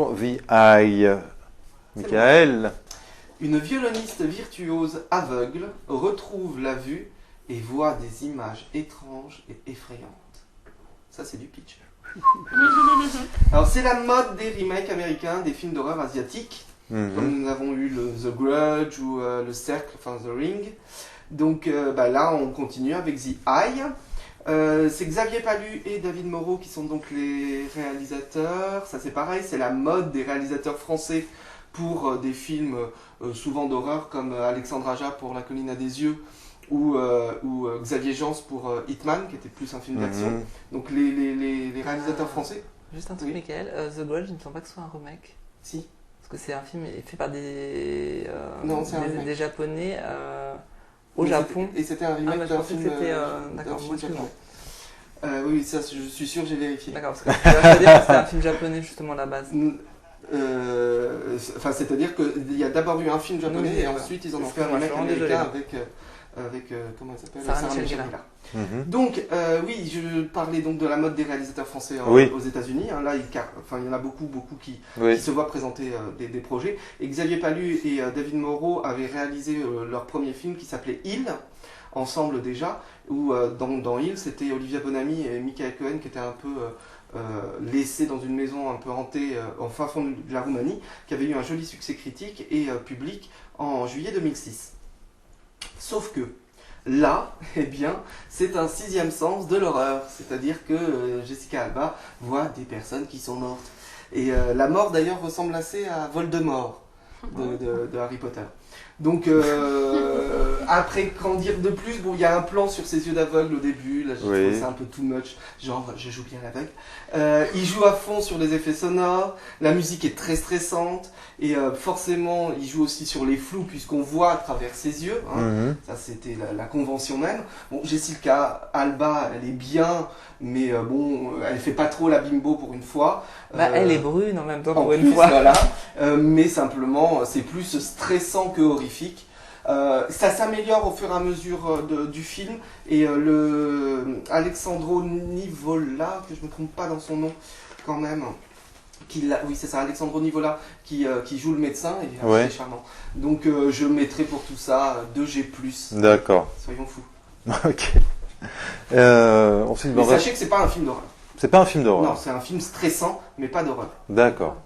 The Eye. Michael. Une violoniste virtuose aveugle retrouve la vue et voit des images étranges et effrayantes. Ça, c'est du pitch. Alors, c'est la mode des remakes américains des films d'horreur asiatiques, comme nous avons eu le The Grudge ou le Cercle, enfin The Ring. Donc là, on continue avec The Eye. C'est Xavier Palu et David Moreau qui sont donc les réalisateurs. Ça, c'est pareil, c'est la mode des réalisateurs français pour des films souvent d'horreur, comme Alexandre Aja pour La colline à des yeux, ou Xavier Jans pour Hitman, qui était plus un film d'action. Donc les réalisateurs français. Juste un truc, Michael, The Grudge, il ne me semble pas que ce soit un remake. Si. Parce que c'est un film fait par des Japonais au Japon. Et c'était un remake d'un film. D'accord, moi oui, ça, je suis sûr, j'ai vérifié. D'accord, parce que je veux dire que c'était un film japonais justement à la base. C'est-à-dire qu'il y a d'abord eu un film japonais et ensuite ils en ont fait un remake américain avec comment elle s'appelle, Sarah Michelle Gellar. Donc oui, je parlais donc de la mode des réalisateurs français aux États-Unis. Là, il y en a beaucoup qui se voient présenter des projets. Et Xavier Palu et David Moreau avaient réalisé leur premier film qui s'appelait Hill, ensemble déjà, où dans Hill, c'était Olivia Bonamy et Michael Cohen qui étaient un peu laissés dans une maison un peu hantée en fin fond de la Roumanie, qui avait eu un joli succès critique et public en juillet 2006. Sauf que là, eh bien, c'est un sixième sens de l'horreur, c'est-à-dire que Jessica Alba voit des personnes qui sont mortes. Et la mort d'ailleurs ressemble assez à Voldemort de Harry Potter. Donc après, qu'en dire de plus? Bon, il y a un plan sur ses yeux d'aveugle au début, là je trouve ça un peu too much, genre je joue bien l'aveugle. Il joue à fond sur les effets sonores, la musique est très stressante, et forcément il joue aussi sur les flous puisqu'on voit à travers ses yeux, ça c'était la convention même. Bon, Jessica Alba, elle est bien, mais bon, elle fait pas trop la bimbo pour une fois. Elle est brune en même temps pour une fois. Voilà. Mais simplement, c'est plus stressant que horrifique. Ça s'améliore au fur et à mesure du film, et Alexandro Nivola, que je ne me trompe pas dans son nom quand même, oui c'est ça, Alexandro Nivola qui joue le médecin, et c'est charmant. Donc je mettrai pour tout ça 2G+. D'accord. Soyons fous. Ok. Mais sachez que c'est pas un film d'horreur. C'est pas un film d'horreur. Non, c'est un film stressant, mais pas d'horreur. D'accord.